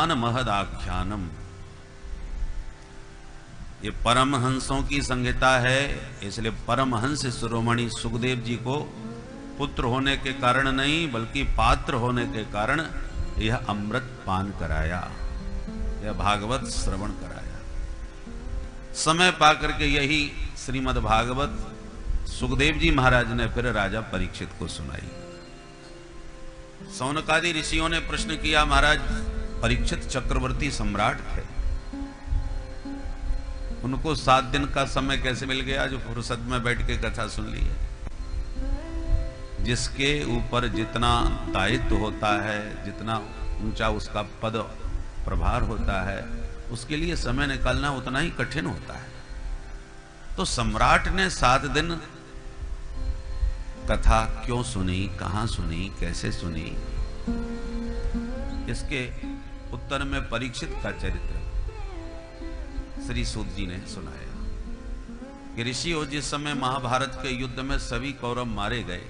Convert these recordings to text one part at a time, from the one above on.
महान महदाख्यानम। ये परमहंसों की संहिता है, इसलिए परमहंस शिरोमणि सुखदेव जी को पुत्र होने के कारण नहीं बल्कि पात्र होने के कारण यह अमृत पान कराया, यह भागवत श्रवण कराया। समय पाकर के यही श्रीमद् भागवत सुखदेव जी महाराज ने फिर राजा परीक्षित को सुनाई। सौनकादि ऋषियों ने प्रश्न किया, महाराज परीक्षित चक्रवर्ती सम्राट थे, उनको 7 दिन का समय कैसे मिल गया जो फुर्सत में बैठ के कथा सुन ली है? जिसके ऊपर जितना दायित्व होता है, जितना ऊंचा उसका पद प्रभार होता है, उसके लिए समय निकालना उतना ही कठिन होता है। तो सम्राट ने 7 दिन कथा क्यों सुनी, कहां सुनी, कैसे सुनी, इसके उत्तर में परीक्षित का चरित्र श्री सूत जी ने सुनाया कि ऋषियों, जिस समय महाभारत के युद्ध में सभी कौरव मारे गए,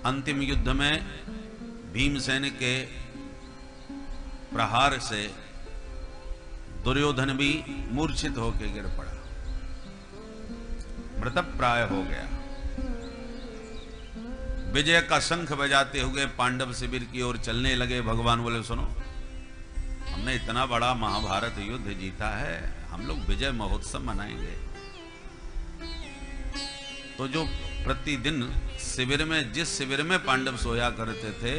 अंतिम युद्ध में भीमसेन के प्रहार से दुर्योधन भी मूर्छित होकर गिर पड़ा, मृतप्राय हो गया। विजय का शंख बजाते हुए पांडव शिविर की ओर चलने लगे। भगवान बोले, सुनो, हमने इतना बड़ा महाभारत युद्ध जीता है, हम लोग विजय महोत्सव मनाएंगे। तो जो प्रतिदिन शिविर में, जिस शिविर में पांडव सोया करते थे,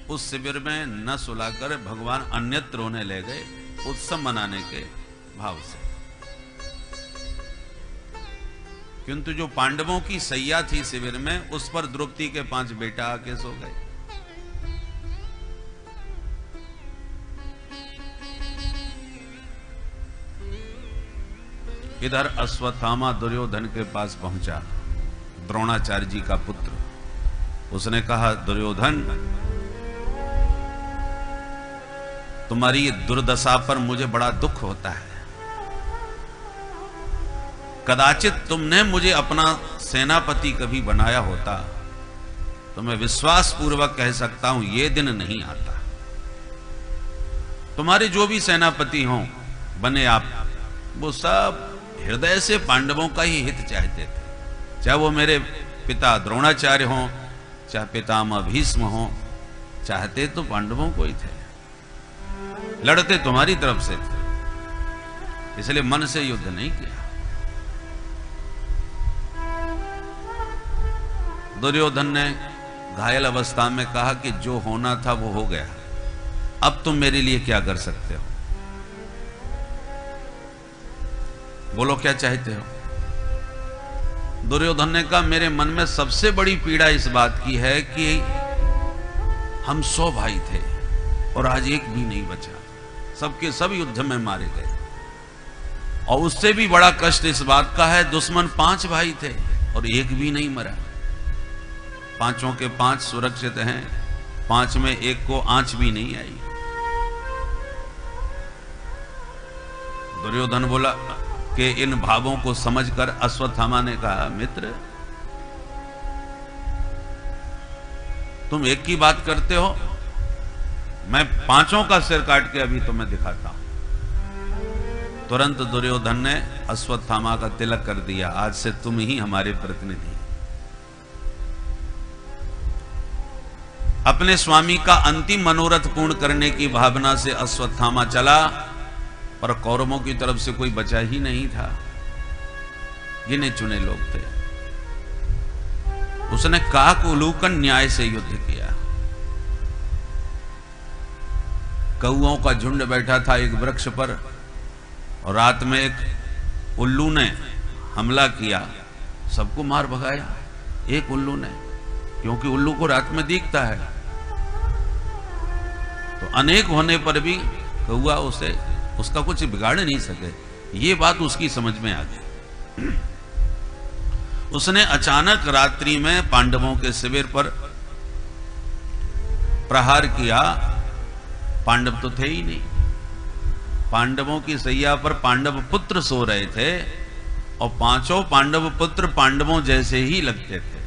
उस शिविर में न सुलाकर भगवान अन्यत्र रोने ले गए, उत्सव मनाने के भाव से। किंतु जो पांडवों की सैया थी शिविर में, उस पर द्रौपदी के 5 बेटा आके सो गए। इधर अश्वत्थामा दुर्योधन के पास पहुंचा, द्रोणाचार्य जी का पुत्र। उसने कहा, दुर्योधन, तुम्हारी दुर्दशा पर मुझे बड़ा दुख होता है। कदाचित तुमने मुझे अपना सेनापति कभी बनाया होता तो मैं विश्वास पूर्वक कह सकता हूं ये दिन नहीं आता। तुम्हारे जो भी सेनापति हों बने आप, वो सब हृदय से पांडवों का ही हित चाहते थे। चाहे वो मेरे पिता द्रोणाचार्य हों, चाहे पितामह भीष्म हों, चाहते तो पांडवों को ही थे, लड़ते तुम्हारी तरफ से थे, इसलिए मन से युद्ध नहीं किया। दुर्योधन ने घायल अवस्था में कहा कि जो होना था वो हो गया, अब तुम मेरे लिए क्या कर सकते हो? बोलो क्या चाहते हो? दुर्योधन ने कहा, मेरे मन में सबसे बड़ी पीड़ा इस बात की है कि हम 100 भाई थे और आज एक भी नहीं बचा, सबके सब युद्ध में मारे गए। और उससे भी बड़ा कष्ट इस बात का है, दुश्मन 5 भाई थे और एक भी नहीं मरा। 5 के 5 सुरक्षित हैं, 5 में एक को आंच भी नहीं आई। दुर्योधन बोला कि इन भावों को समझकर अश्वत्थामा ने कहा, मित्र, तुम एक की बात करते हो, मैं 5 का सिर काट के अभी तुम्हें दिखाता हूं। तुरंत दुर्योधन ने अश्वत्थामा का तिलक कर दिया, आज से तुम ही हमारे प्रतिनिधि। अपने स्वामी का अंतिम मनोरथ पूर्ण करने की भावना से अश्वत्थामा चला, पर कौरवों की तरफ से कोई बचा ही नहीं था, गिने चुने लोग थे। उसने काक उलूकन न्याय से युद्ध किया। कौओं का झुंड बैठा था एक वृक्ष पर, और रात में एक उल्लू ने हमला किया, सबको मार भगाया एक उल्लू ने, क्योंकि उल्लू को रात में दिखता है। तो अनेक होने पर भी कौआ उसका कुछ बिगाड़ नहीं सके, ये बात उसकी समझ में आ गई। उसने अचानक रात्रि में पांडवों के शिविर पर प्रहार किया। पांडव तो थे ही नहीं, पांडवों की सैया पर पांडव पुत्र सो रहे थे, और 5 पांडव पुत्र पांडवों जैसे ही लगते थे।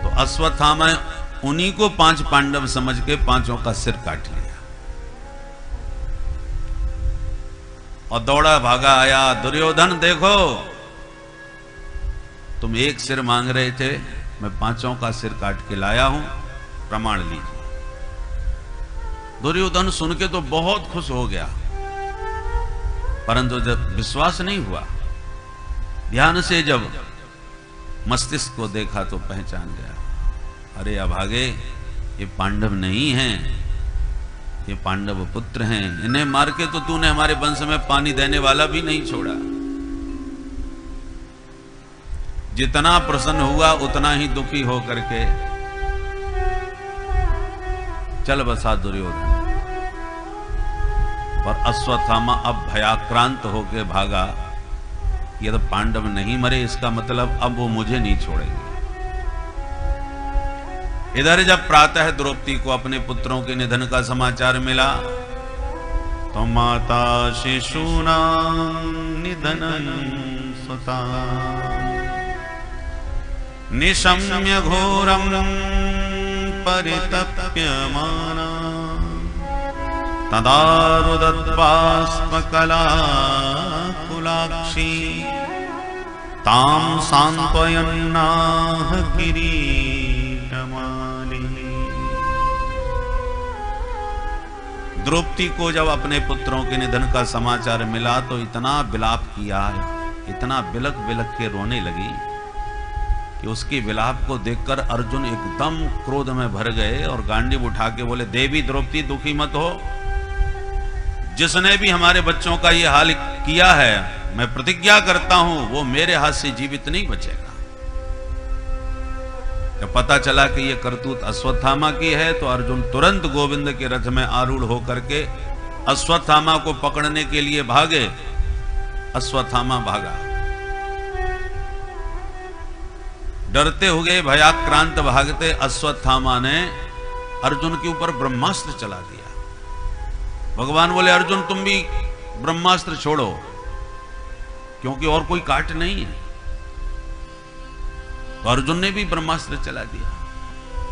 तो अश्वत्थामा उन्हीं को 5 पांडव समझ के 5 का सिर काट लिया और दौड़ा भागा आया। दुर्योधन देखो, तुम एक सिर मांग रहे थे, मैं 5 का सिर काट के लाया हूं, प्रमाण लीजिए। दुर्योधन सुन के तो बहुत खुश हो गया, परंतु जब विश्वास नहीं हुआ, ध्यान से जब मस्तिष्क को देखा तो पहचान गया, अरे अभागे, ये पांडव नहीं हैं, ये पांडव पुत्र हैं। इन्हें मार के तो तूने हमारे वंश में पानी देने वाला भी नहीं छोड़ा। जितना प्रसन्न हुआ उतना ही दुखी हो करके चल बसा दुर्योधन। और अश्वत्थामा अब भयाक्रांत होकर भागा, यदि पांडव नहीं मरे इसका मतलब अब वो मुझे नहीं छोड़ेंगे। इधर जब प्रातः द्रौपदी को अपने पुत्रों के निधन का समाचार मिला तो माता शिशूनां निधनं सुता निशम्य घोरं परितप्यमाना तदा रुदत्बाष्पकला कुलाक्षी तां सांत्वयन्नाह किरीटमाली। द्रौपदी को जब अपने पुत्रों के निधन का समाचार मिला तो इतना विलाप किया, इतना बिलक बिलक के रोने लगी कि उसके विलाप को देखकर अर्जुन एकदम क्रोध में भर गए और गांडीव उठा के बोले, देवी द्रौपदी दुखी मत हो, जिसने भी हमारे बच्चों का ये हाल किया है, मैं प्रतिज्ञा करता हूं वो मेरे हाथ से जीवित नहीं बचेगा। जब पता चला कि ये करतूत अश्वत्थामा की है तो अर्जुन तुरंत गोविंद के रथ में आरूढ़ होकर के अश्वत्थामा को पकड़ने के लिए भागे। अश्वत्थामा भागा, डरते हुए भयाक्रांत भागते अश्वत्थामा ने अर्जुन के ऊपर ब्रह्मास्त्र चला दिया। भगवान बोले, अर्जुन तुम भी ब्रह्मास्त्र छोड़ो, क्योंकि और कोई काट नहीं है। तो अर्जुन ने भी ब्रह्मास्त्र चला दिया,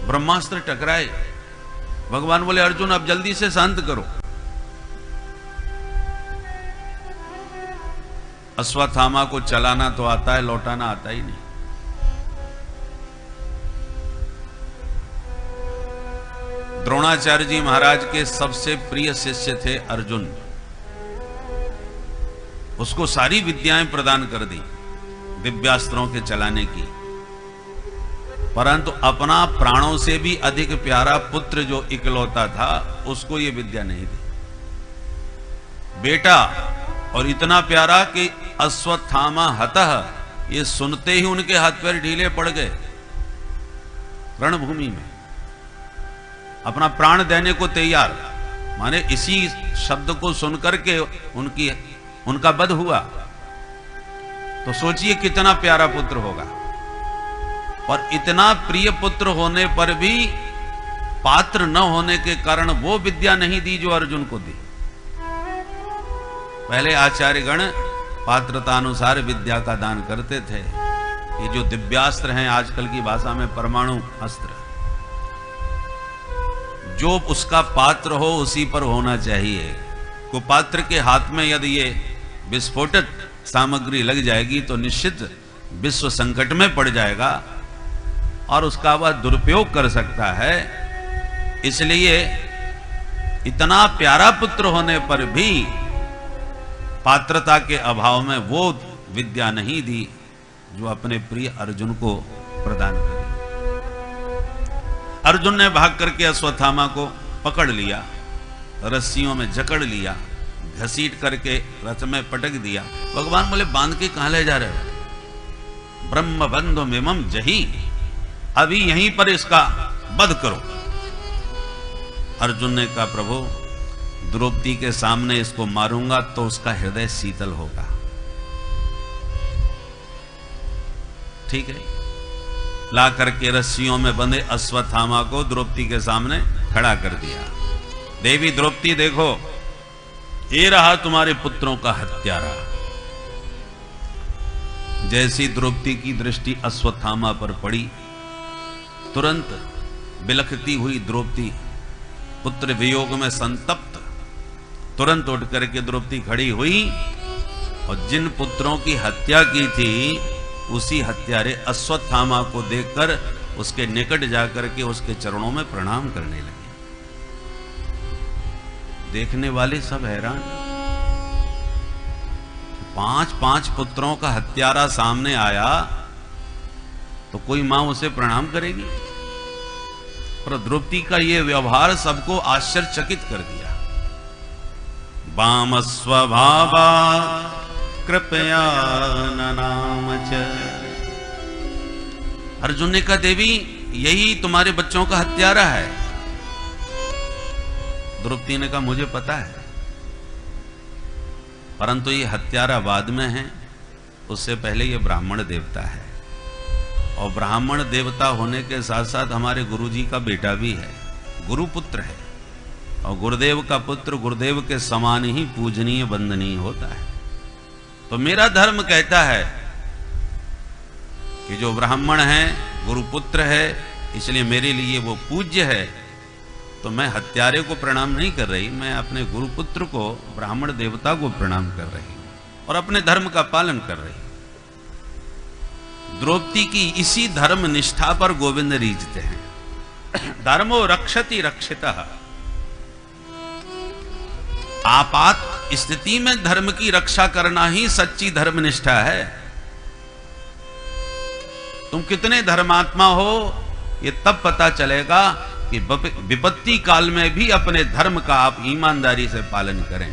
ब्रह्मास्त्र टकराए। भगवान बोले, अर्जुन अब जल्दी से शांत करो। अश्वत्थामा को चलाना तो आता है, लौटाना आता ही नहीं। द्रोणाचार्य जी महाराज के सबसे प्रिय शिष्य थे अर्जुन। उसको सारी विद्याएं प्रदान कर दी दिव्यास्त्रों के चलाने की, परंतु अपना प्राणों से भी अधिक प्यारा पुत्र जो इकलौता था उसको ये विद्या नहीं दी। बेटा और इतना प्यारा कि अश्वत्थामा हतः, ये सुनते ही उनके हाथ पैर ढीले पड़ गए। रणभूमि में अपना प्राण देने को तैयार, माने इसी शब्द को सुनकर के उनका वध हुआ। तो सोचिए कितना प्यारा पुत्र होगा। और इतना प्रिय पुत्र होने पर भी पात्र न होने के कारण वो विद्या नहीं दी जो अर्जुन को दी। पहले आचार्यगण पात्रतानुसार विद्या का दान करते थे। ये जो दिव्यास्त्र हैं, आजकल की भाषा में परमाणु अस्त्र, जो उसका पात्र हो उसी पर होना चाहिए। कुपात्र के हाथ में यदि ये विस्फोटक सामग्री लग जाएगी तो निश्चित विश्व संकट में पड़ जाएगा और उसका वह दुरुपयोग कर सकता है। इसलिए इतना प्यारा पुत्र होने पर भी पात्रता के अभाव में वो विद्या नहीं दी जो अपने प्रिय अर्जुन को प्रदान करी। अर्जुन ने भाग करके अश्वत्थामा को पकड़ लिया, रस्सियों में जकड़ लिया, घसीट करके रथ में पटक दिया। भगवान बोले, बांध के कहां ले जा रहे हो? ब्रह्म बंधु मिमम जही, अभी यहीं पर इसका वध करो। अर्जुन ने कहा, प्रभु द्रौपदी के सामने इसको मारूंगा तो उसका हृदय शीतल होगा। ठीक है, ला करके रस्सियों में बंधे अश्वत्थामा को द्रौपदी के सामने खड़ा कर दिया। देवी द्रौपदी देखो, ये रहा तुम्हारे पुत्रों का हत्यारा। जैसी द्रौपदी की दृष्टि अश्वत्थामा पर पड़ी, तुरंत बिलखती हुई द्रौपदी पुत्र वियोग में संतप्त तुरंत उठ करके द्रौपदी खड़ी हुई और जिन पुत्रों की हत्या की थी उसी हत्यारे अश्वत्थामा को देखकर उसके निकट जाकर के उसके चरणों में प्रणाम करने लगे। देखने वाले सब हैरान। 5 पुत्रों का हत्यारा सामने आया तो कोई मां उसे प्रणाम करेगी? पर द्रौपदी का यह व्यवहार सबको आश्चर्यचकित कर दिया। वाम स्वभावा कृपया ननाम च। अर्जुन ने कहा देवी यही तुम्हारे बच्चों का हत्यारा है। द्रौपदी ने कहा मुझे पता है, परंतु ये हत्यारा बाद में है, उससे पहले ये ब्राह्मण देवता है और ब्राह्मण देवता होने के साथ साथ हमारे गुरुजी का बेटा भी है, गुरुपुत्र है और गुरुदेव का पुत्र गुरुदेव के समान ही पूजनीय वंदनीय होता है। तो मेरा धर्म कहता है कि जो ब्राह्मण है गुरुपुत्र है, इसलिए मेरे लिए वो पूज्य है। तो मैं हत्यारे को प्रणाम नहीं कर रही, मैं अपने गुरुपुत्र को ब्राह्मण देवता को प्रणाम कर रही और अपने धर्म का पालन कर रही। द्रौपदी की इसी धर्म निष्ठा पर गोविंद रीझते हैं। धर्मो रक्षति रक्षितः। आपात स्थिति में धर्म की रक्षा करना ही सच्ची धर्मनिष्ठा है। तुम कितने धर्मात्मा हो ये तब पता चलेगा कि विपत्ति काल में भी अपने धर्म का आप ईमानदारी से पालन करें।